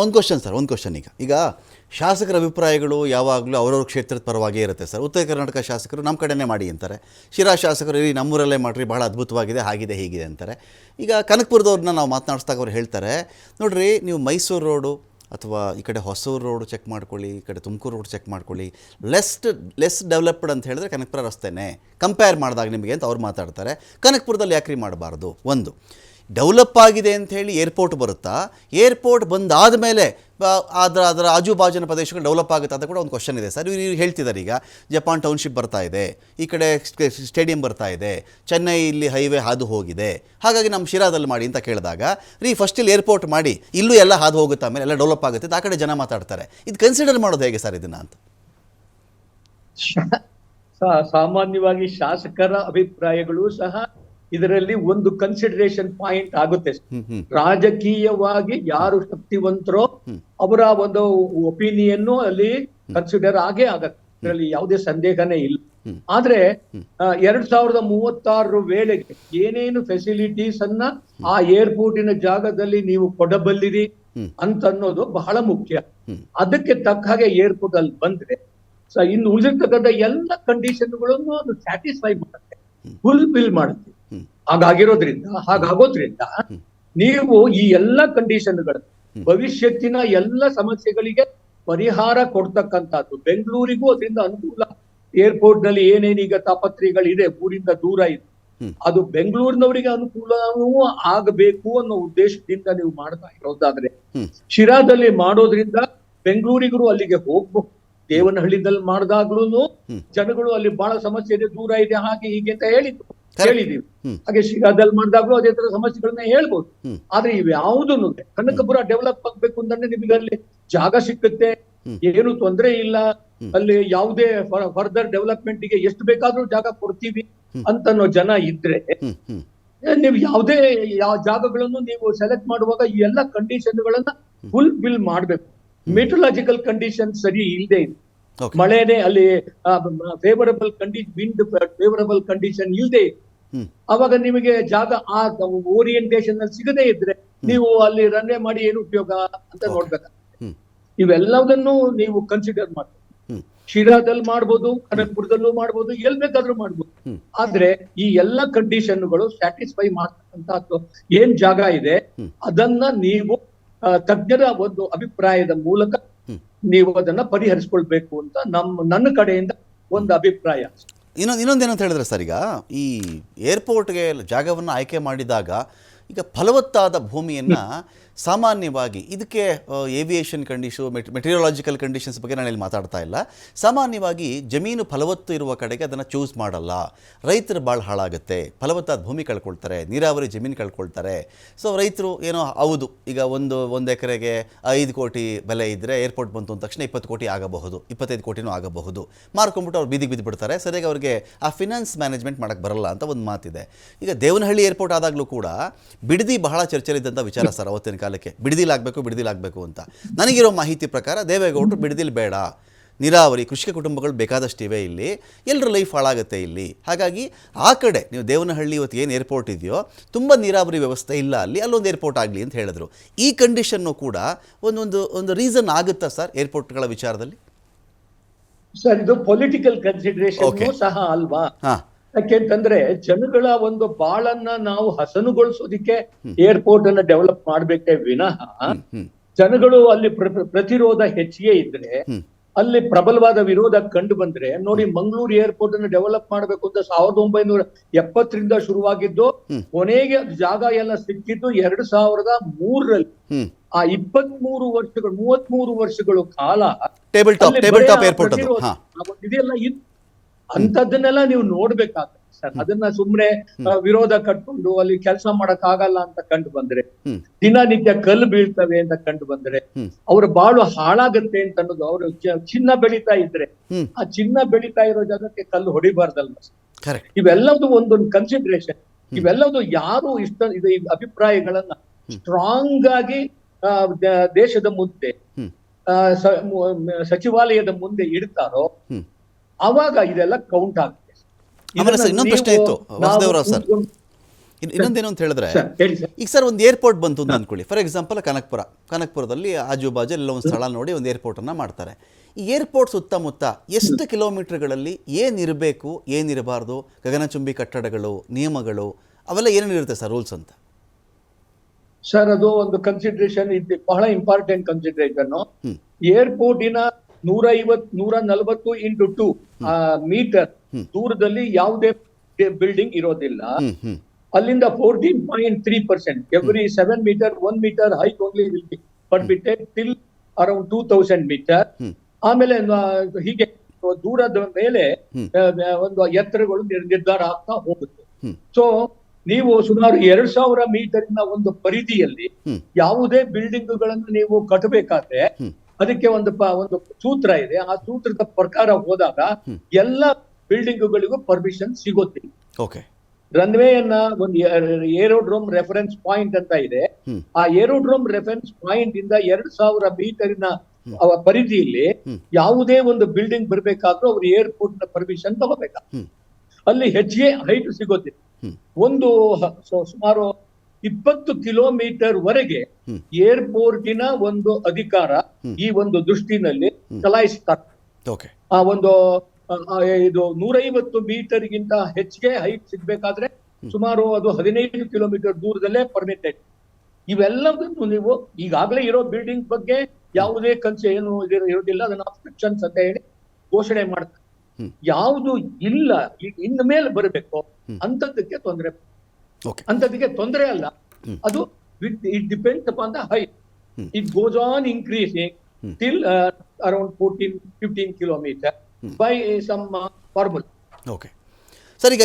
ಒಂದು question sir, ಒಂದು question. ಈಗ ಶಾಸಕರ ಅಭಿಪ್ರಾಯಗಳು ಯಾವಾಗಲೂ ಅವರವ್ರ ಕ್ಷೇತ್ರದ ಪರವಾಗೇ ಇರುತ್ತೆ ಸರ್. ಉತ್ತರ ಕರ್ನಾಟಕ ಶಾಸಕರು ನಮ್ಮ ಕಡೆನೇ ಮಾಡಿ ಅಂತಾರೆ, ಶಿರಾ ಶಾಸಕರು ಈ ನಮ್ಮೂರಲ್ಲೇ ಮಾಡಿರಿ, ಭಾಳ ಅದ್ಭುತವಾಗಿದೆ, ಹಾಗಿದೆ ಹೀಗಿದೆ ಅಂತಾರೆ. ಈಗ ಕನಕಪುರದವ್ರನ್ನ ನಾವು ಮಾತನಾಡಿಸಿದಾಗ ಅವ್ರು ಹೇಳ್ತಾರೆ, ನೋಡಿರಿ ನೀವು ಮೈಸೂರು ರೋಡು ಅಥವಾ ಈ ಕಡೆ ಹೊಸೂರು ರೋಡು ಚೆಕ್ ಮಾಡ್ಕೊಳ್ಳಿ, ಈ ಕಡೆ ತುಮಕೂರು ರೋಡ್ ಚೆಕ್ ಮಾಡ್ಕೊಳ್ಳಿ, ಲೆಸ್ ಡೆವಲಪ್ಡ್ ಅಂತ ಹೇಳಿದ್ರೆ ಕನಕಪುರ ರಸ್ತೆನೇ ಕಂಪೇರ್ ಮಾಡಿದಾಗ ನಿಮಗೆ ಅಂತ ಅವ್ರು ಮಾತಾಡ್ತಾರೆ. ಕನಕಪುರದಲ್ಲಿ ಯಾಕ್ರಿ ಮಾಡಬಾರ್ದು? ಒಂದು ಡೆವಲಪ್ ಆಗಿದೆ ಅಂಥೇಳಿ ಏರ್ಪೋರ್ಟ್ ಬರುತ್ತಾ, ಏರ್ಪೋರ್ಟ್ ಬಂದಾದ ಮೇಲೆ ಅದರ ಆಜುಬಾಜಿನ ಪ್ರದೇಶಗಳು ಡೆವಲಪ್ ಆಗುತ್ತೆ ಅಂತ ಕೂಡ ಒಂದು ಕ್ವಶನ್ ಇದೆ ಸರ್. ಇವ್ರು ಹೇಳ್ತಿದ್ದಾರೆ, ಈಗ ಜಪಾನ್ ಟೌನ್ಶಿಪ್ ಬರ್ತಾ ಇದೆ, ಈ ಕಡೆ ಸ್ಟೇಡಿಯಂ ಬರ್ತಾ ಇದೆ, ಚೆನ್ನೈ ಇಲ್ಲಿ ಹೈವೇ ಹಾದು ಹೋಗಿದೆ, ಹಾಗಾಗಿ ನಮ್ಮ ಶಿರಾದಲ್ಲಿ ಮಾಡಿ ಅಂತ ಕೇಳಿದಾಗ, ಫಸ್ಟ್ ಇಲ್ಲಿ ಏರ್ಪೋರ್ಟ್ ಮಾಡಿ, ಇಲ್ಲೂ ಎಲ್ಲ ಹಾದು ಹೋಗುತ್ತೆ, ಆಮೇಲೆ ಎಲ್ಲ ಡೆವಲಪ್ ಆಗುತ್ತೆ, ಆ ಕಡೆ ಜನ ಮಾತಾಡ್ತಾರೆ. ಇದು ಕನ್ಸಿಡರ್ ಮಾಡೋದು ಹೇಗೆ ಸರ್ ಇದನ್ನ ಅಂತ? ಸಾಮಾನ್ಯವಾಗಿ ಶಾಸಕರ ಅಭಿಪ್ರಾಯಗಳು ಸಹ ಇದರಲ್ಲಿ ಒಂದು ಕನ್ಸಿಡರೇಷನ್ ಪಾಯಿಂಟ್ ಆಗುತ್ತೆ. ರಾಜಕೀಯವಾಗಿ ಯಾರು ಶಕ್ತಿವಂತರೋ ಅವರ ಒಂದು ಒಪಿನಿಯನ್ ಅಲ್ಲಿ ಕನ್ಸಿಡರ್ ಆಗೇ ಆಗತ್ತೆ, ಇದರಲ್ಲಿ ಯಾವುದೇ ಸಂದೇಹನೇ ಇಲ್ಲ. ಆದ್ರೆ 2036 ವೇಳೆಗೆ ಏನೇನು ಫೆಸಿಲಿಟೀಸ್ ಅನ್ನ ಆ ಏರ್ಪೋರ್ಟಿನ ಜಾಗದಲ್ಲಿ ನೀವು ಕೊಡಬಲ್ಲಿರಿ ಅಂತ ಅನ್ನೋದು ಬಹಳ ಮುಖ್ಯ. ಅದಕ್ಕೆ ತಕ್ಕ ಹಾಗೆ ಏರ್ಪೋರ್ಟ್ ಅಲ್ಲಿ ಬಂದ್ರೆ ಇನ್ನು ಉಳಿದಿರ್ತಕ್ಕಂಥ ಎಲ್ಲ ಕಂಡೀಷನ್ಗಳನ್ನು ಅದು ಸ್ಯಾಟಿಸ್ಫೈ ಮಾಡುತ್ತೆ, ಫುಲ್ಫಿಲ್ ಮಾಡುತ್ತೆ. ಹಾಗಾಗೋದ್ರಿಂದ ನೀವು ಈ ಎಲ್ಲ ಕಂಡೀಷನ್ಗಳು ಭವಿಷ್ಯತ್ತಿನ ಎಲ್ಲ ಸಮಸ್ಯೆಗಳಿಗೆ ಪರಿಹಾರ ಕೊಡ್ತಕ್ಕಂಥದ್ದು. ಬೆಂಗಳೂರಿಗೂ ಅದರಿಂದ ಅನುಕೂಲ. ಏರ್ಪೋರ್ಟ್ ನಲ್ಲಿ ಏನೇನೀಗ ತಾಪತ್ರೆಗಳಿದೆ, ಊರಿಂದ ದೂರ ಇದೆ, ಅದು ಬೆಂಗಳೂರಿನವರಿಗೆ ಅನುಕೂಲವೂ ಆಗಬೇಕು ಅನ್ನೋ ಉದ್ದೇಶದಿಂದ ನೀವು ಮಾಡ್ತಾ ಇರೋದಾದ್ರೆ, ಶಿರಾದಲ್ಲಿ ಮಾಡೋದ್ರಿಂದ ಬೆಂಗಳೂರಿಗರು ಅಲ್ಲಿಗೆ ಹೋಗ್ಬಹುದು. ದೇವನಹಳ್ಳಿದಲ್ಲಿ ಮಾಡಿದಾಗ್ಲೂ ಜನಗಳು ಅಲ್ಲಿ ಬಹಳ ಸಮಸ್ಯೆ ಇದೆ, ದೂರ ಇದೆ, ಹಾಗೆ ಹೀಗೆ ಅಂತ ಹೇಳಿದೀವಿ. ಹಾಗೆ ಶಿರಾದಲ್ಲಿ ಮಾಡಿದಾಗ್ಲೂ ಅದೇ ತರ ಸಮಸ್ಯೆಗಳನ್ನ ಹೇಳ್ಬೋದು. ಆದ್ರೆ ಇವ್ಯಾವುದನ್ನು ಕನಕಪುರ ಡೆವಲಪ್ ಆಗ್ಬೇಕು ಅಂತಂದ್ರೆ ನಿಮಗೆ ಅಲ್ಲಿ ಜಾಗ ಸಿಕ್ಕುತ್ತೆ, ಏನು ತೊಂದರೆ ಇಲ್ಲ, ಅಲ್ಲಿ ಯಾವುದೇ ಫರ್ದರ್ ಡೆವಲಪ್ಮೆಂಟ್ ಗೆ ಎಷ್ಟು ಬೇಕಾದ್ರೂ ಜಾಗ ಕೊಡ್ತೀವಿ ಅಂತನೋ ಜನ ಇದ್ರೆ, ನೀವು ಯಾವುದೇ ಜಾಗಗಳನ್ನು ನೀವು ಸೆಲೆಕ್ಟ್ ಮಾಡುವಾಗ ಈ ಎಲ್ಲ ಕಂಡೀಷನ್ಗಳನ್ನ ಫುಲ್ಫಿಲ್ ಮಾಡ್ಬೇಕು. ಮೆಟ್ರಲಾಜಿಕಲ್ ಕಂಡೀಷನ್ ಸರಿ ಇಲ್ಲದೆ ಇದೆ, ಮಳೆನೇ ಅಲ್ಲಿ ಫೇವರಬಲ್ ಫೇವರಬಲ್ ಕಂಡೀಷನ್ ಇಲ್ಲದೆ ಇದೆ, ಅವಾಗ ನಿಮಗೆ ಜಾಗ ಆ ಓರಿಯಂಟೇಶನ್ ಅಲ್ಲಿ ಸಿಗದೇ ಇದ್ರೆ ನೀವು ಅಲ್ಲಿ ರನ್ವೇ ಮಾಡಿ ಏನು ಉಪಯೋಗ ಅಂತ ನೋಡ್ಬೇಕಾಗುತ್ತೆ. ಇವೆಲ್ಲದನ್ನು ನೀವು ಕನ್ಸಿಡರ್ ಮಾಡ್ಬೋದು. ಶಿರಾದಲ್ಲಿ ಮಾಡ್ಬೋದು, ಕನಕಪುರದಲ್ಲೂ ಮಾಡ್ಬೋದು, ಎಲ್ ಬೇಕಾದ್ರೂ ಮಾಡ್ಬೋದು. ಆದ್ರೆ ಈ ಎಲ್ಲ ಕಂಡೀಷನ್ಗಳು ಸ್ಯಾಟಿಸ್ಫೈ ಮಾಡ್ತಕ್ಕಂಥದ್ದು ಏನ್ ಜಾಗ ಇದೆ ಅದನ್ನ ನೀವು ತಜ್ಞರ ಒಂದು ಅಭಿಪ್ರಾಯದ ಮೂಲಕ ನೀವು ಅದನ್ನ ಪರಿಹರಿಸ್ಕೊಳ್ಬೇಕು ಅಂತ ನನ್ನ ಕಡೆಯಿಂದ ಒಂದು ಅಭಿಪ್ರಾಯ. ಇನ್ನೊಂದೇನಂತ ಹೇಳಿದ್ರೆ ಸರ್, ಈಗ ಈ ಏರ್ಪೋರ್ಟ್ಗೆ ಜಾಗವನ್ನು ಆಯ್ಕೆ ಮಾಡಿದಾಗ ಈಗ ಫಲವತ್ತಾದ ಭೂಮಿಯನ್ನು ಸಾಮಾನ್ಯವಾಗಿ ಇದಕ್ಕೆ ಏವಿಯೇಷನ್ ಮೆಟೀರಿಯಾಲಜಿಕಲ್ ಕಂಡೀಷನ್ಸ್ ಬಗ್ಗೆ ನಾನು ಇಲ್ಲಿ ಮಾತಾಡ್ತಾ ಇಲ್ಲ. ಸಾಮಾನ್ಯವಾಗಿ ಜಮೀನು ಫಲವತ್ತು ಇರುವ ಕಡೆಗೆ ಅದನ್ನು ಚೂಸ್ ಮಾಡಲ್ಲ. ರೈತರು ಭಾಳ ಹಾಳಾಗುತ್ತೆ, ಫಲವತ್ತಾದ ಭೂಮಿ ಕಳ್ಕೊಳ್ತಾರೆ, ನೀರಾವರಿ ಜಮೀನು ಕಳ್ಕೊಳ್ತಾರೆ. ಸೊ ರೈತರು ಏನೋ ಹೌದು, ಈಗ ಒಂದು ಎಕರೆಗೆ 5 ಕೋಟಿ ಬೆಲೆ ಇದ್ದರೆ ಏರ್ಪೋರ್ಟ್ ಬಂತು ಅಂದ ತಕ್ಷಣ 20 ಕೋಟಿ ಆಗಬಹುದು, 25 ಕೋಟಿನೂ ಆಗಬಹುದು, ಮಾರ್ಕೊಂಡ್ಬಿಟ್ಟು ಅವ್ರು ಬೀದಿಗೆ ಬಿದ್ದುಬಿಡ್ತಾರೆ. ಸರಿಯಾಗಿ ಅವ್ರಿಗೆ ಆ ಫಿನಾನ್ಸ್ ಮ್ಯಾನೇಜ್ಮೆಂಟ್ ಮಾಡೋಕ್ಕೆ ಬರಲ್ಲ ಅಂತ ಒಂದು ಮಾತಿದೆ. ಈಗ ದೇವನಹಳ್ಳಿ ಏರ್ಪೋರ್ಟ್ ಆದಾಗಲೂ ಕೂಡ ಬಿಡದಿ ಬಹಳ ಚರ್ಚೆಲಿದ್ದಂಥ ವಿಚಾರ ಸರ್. ಅವತ್ತಿನ ಕಾಲಕ್ಕೆ ಬಿಡದಿಲಾಗಬೇಕು ಅಂತ. ನನಗಿರೋ ಮಾಹಿತಿ ಪ್ರಕಾರ ದೇವೇಗೌಡರು ಬಿಡದಿಲ್ ಬೇಡ, ನೀರಾವರಿ ಕೃಷಿಕ ಕುಟುಂಬಗಳು ಬೇಕಾದಷ್ಟಿವೆ, ಇಲ್ಲಿ ಎಲ್ಲರ ಲೈಫ್ ಹಾಳಾಗುತ್ತೆ ಇಲ್ಲಿ, ಹಾಗಾಗಿ ಆ ಕಡೆ ನೀವು ದೇವನಹಳ್ಳಿ ಇವತ್ತು ಏನು ಏರ್ಪೋರ್ಟ್ ಇದೆಯೋ ತುಂಬ ನೀರಾವರಿ ವ್ಯವಸ್ಥೆ ಇಲ್ಲ, ಅಲ್ಲೊಂದು ಏರ್ಪೋರ್ಟ್ ಆಗಲಿ ಅಂತ ಹೇಳಿದ್ರು. ಈ ಕಂಡೀಷನ್ನು ಕೂಡ ಒಂದು ರೀಸನ್ ಆಗುತ್ತಾ ಸರ್ ಏರ್ಪೋರ್ಟ್ಗಳ ವಿಚಾರದಲ್ಲಿ? ಸರ್, ಇದು ಪೊಲಿಟಿಕಲ್ ಕನ್ಸಿಡರೇಷನ್ ಸಹ ಅಲ್ವಾ? ಯಾಕೆಂತಂದ್ರೆ ಜನಗಳ ಒಂದು ಬಾಳನ್ನ ನಾವು ಹಸನುಗೊಳಿಸೋದಿಕ್ಕೆ ಏರ್ಪೋರ್ಟ್ ಅನ್ನ ಡೆವಲಪ್ ಮಾಡ್ಬೇಕೇ ವಿನಃ, ಜನಗಳು ಅಲ್ಲಿ ಪ್ರತಿರೋಧ ಹೆಚ್ಚಿಗೆ ಇದ್ರೆ, ಅಲ್ಲಿ ಪ್ರಬಲವಾದ ವಿರೋಧ ಕಂಡು ಬಂದ್ರೆ ನೋಡಿ, ಮಂಗಳೂರು ಏರ್ಪೋರ್ಟ್ ಅನ್ನು ಡೆವಲಪ್ ಮಾಡ್ಬೇಕು ಅಂತ 1970 ಶುರುವಾಗಿದ್ದು, ಕೊನೆಗೆ ಜಾಗ ಎಲ್ಲ ಸಿಕ್ಕಿದ್ದು 2003ರಲ್ಲಿ. ಆ 33 ವರ್ಷಗಳು ಕಾಲ ಇದೆಲ್ಲ ಇತ್ತು. ಅಂತದನ್ನೆಲ್ಲ ನೀವು ನೋಡ್ಬೇಕಾಗ್ತದೆ ಸರ್. ಅದನ್ನ ಸುಮ್ನೆ ವಿರೋಧ ಕಟ್ಕೊಂಡು ಅಲ್ಲಿ ಕೆಲಸ ಮಾಡಕ್ ಆಗಲ್ಲ ಅಂತ ಕಂಡು ಬಂದ್ರೆ, ದಿನನಿತ್ಯ ಕಲ್ಲು ಬೀಳ್ತವೆ ಅಂತ ಕಂಡು ಬಂದ್ರೆ, ಅವ್ರ ಬಾಳು ಹಾಳಾಗತ್ತೆ ಅಂತ ಅನ್ನೋದು. ಅವರು ಚಿನ್ನ ಬೆಳೀತಾ ಇದ್ರೆ ಆ ಚಿನ್ನ ಬೆಳೀತಾ ಇರೋ ಜಾಗಕ್ಕೆ ಕಲ್ಲು ಹೊಡಿಬಾರ್ದಲ್ವ? ಇವೆಲ್ಲವೂ ಒಂದೊಂದು ಕನ್ಸಿಡರೇಷನ್. ಇವೆಲ್ಲವೂ ಯಾರು ಇದು ಅಭಿಪ್ರಾಯಗಳನ್ನ ಸ್ಟ್ರಾಂಗ್ ಆಗಿ ದೇಶದ ಮುಂದೆ ಸಚಿವಾಲಯದ ಮುಂದೆ ಇಡ್ತಾರೋ ಅವಾಗ ಇದೆಲ್ಲ ಕೌಂಟ್ ಆಗುತ್ತೆ. ಇನ್ನೊಂದು ಪ್ರಶ್ನೆ ಇತ್ತು ವಾಸುದೇವರಾವ್ ಸರ್, ಇನ್ನೊಂದೇನು ಅಂತ ಹೇಳಿದ್ರೆ, ಸರ್ ಹೇಳಿ ಸರ್. ಈಗ ಸರ್ ಒಂದು ಏರ್ಪೋರ್ಟ್ ಬಂತು ಅಂತ ಅಂದ್ಕೊಳ್ಳಿ. ಫಾರ್ ಎಕ್ಸಾಂಪಲ್ ಕನಕಪುರದಲ್ಲಿ ಆಜು ಬಾಜು ಎಲ್ಲ ಒಂದು ಸ್ಥಳ ನೋಡಿ ಒಂದು ಏರ್ಪೋರ್ಟನ್ನು ಮಾಡ್ತಾರೆ. ಈ ಏರ್ಪೋರ್ಟ್ ಸುತ್ತಮುತ್ತ ಎಷ್ಟು ಕಿಲೋಮೀಟರ್ಗಳಲ್ಲಿ ಏನಿರಬೇಕು, ಏನಿರಬಾರ್ದು, ಗಗನಚುಂಬಿ ಕಟ್ಟಡಗಳು, ನಿಯಮಗಳು ಅವೆಲ್ಲ ಏನೇನಿರುತ್ತೆ ಸರ್ ರೂಲ್ಸ್ ಅಂತ? ಸರ್ ಅದು ಒಂದು ಕನ್ಸಿಡರೇಷನ್ ಇದೆ, ಬಹಳ ಇಂಪಾರ್ಟೆಂಟ್ ಕನ್ಸಿಡರೇಷನ್. ಏರ್ಪೋರ್ಟಿನ 140 ಇಂಟು 2 ಮೀಟರ್ ದೂರದಲ್ಲಿ ಯಾವುದೇ ಬಿಲ್ಡಿಂಗ್ ಇರೋದಿಲ್ಲ. ಅಲ್ಲಿಂದ 14.3% every 7 metre 1 metre height only will be permitted till around 2000 metre. ಆಮೇಲೆ ಹೀಗೆ ದೂರದ ಮೇಲೆ ಒಂದು ಎತ್ತರಗಳು ನಿರ್ಧಾರ ಆಗ್ತಾ ಹೋಗುತ್ತೆ. ಸೊ ನೀವು ಸುಮಾರು 2000 ಮೀಟರಿನ ಒಂದು ಪರಿಧಿಯಲ್ಲಿ ಯಾವುದೇ ಬಿಲ್ಡಿಂಗ್ ಗಳನ್ನು ನೀವು ಕಟ್ಟಬೇಕಾದ್ರೆ ಅದಕ್ಕೆ ಒಂದು ಸೂತ್ರ ಇದೆ. ಆ ಸೂತ್ರದ ಪ್ರಕಾರ ಹೋದಾಗ ಎಲ್ಲ ಬಿಲ್ಡಿಂಗ್ಗಳಿಗೂ ಪರ್ಮಿಷನ್ ಸಿಗುತ್ತೆ. ಓಕೆ. ರನ್ವೇಯನ್ನ ಒಂದು ಏರೋಡ್ರೋಮ್ ರೆಫರೆನ್ಸ್ ಪಾಯಿಂಟ್ ಅಂತ ಇದೆ. ಆ ಏರೋಡ್ರೋಮ್ ರೆಫರೆನ್ಸ್ ಪಾಯಿಂಟ್ ಇಂದ 2000 ಮೀಟರಿನ ಪರಿಧಿಯಲ್ಲಿ ಯಾವುದೇ ಒಂದು ಬಿಲ್ಡಿಂಗ್ ಬರ್ಬೇಕಾದ್ರೂ ಅವ್ರು ಏರ್ಪೋರ್ಟ್ ನ ಪರ್ಮಿಷನ್ ತಗೋಬೇಕ. ಅಲ್ಲಿ ಹೆಚ್ಚಿಗೆ ಹೈಟ್ ಸಿಗೋದಿಲ್ಲ. ಒಂದು ಸುಮಾರು 20 ಕಿಲೋಮೀಟರ್ ವರೆಗೆ ಏರ್ಪೋರ್ಟಿನ ಒಂದು ಅಧಿಕಾರ ಈ ಒಂದು ದೃಷ್ಟಿನಲ್ಲಿ ಚಲಾಯಿಸ್ತಾರೆ. ಆ ಒಂದು ಇದು 150 ಮೀಟರ್ಗಿಂತ ಹೆಚ್ಚಿಗೆ ಹೈಟ್ ಸಿಗ್ಬೇಕಾದ್ರೆ ಸುಮಾರು ಅದು 15 ಕಿಲೋಮೀಟರ್ ದೂರದಲ್ಲೇ ಪರ್ಮಿಟೆಡ್. ಇವೆಲ್ಲದನ್ನು ನೀವು ಈಗಾಗಲೇ ಇರೋ ಬಿಲ್ಡಿಂಗ್ ಬಗ್ಗೆ ಯಾವುದೇ ಏನು ಇರೋದಿಲ್ಲ, ಅದನ್ನ ಅಬ್ಸ್ಟ್ರಕ್ಷನ್ಸ್ ಅಂತ ಹೇಳಿ ಘೋಷಣೆ ಮಾಡ್ತಾರೆ. ಯಾವುದು ಇಲ್ಲ ಇನ್ನು ಮೇಲೆ ಬರಬೇಕು ಅಂತದಕ್ಕೆ ತೊಂದರೆ ಅಲ್ಲ. ಅದು it depends upon the height. It goes on increasing till around 14-15 kilometre by some formula. Okay sir, ಈಗ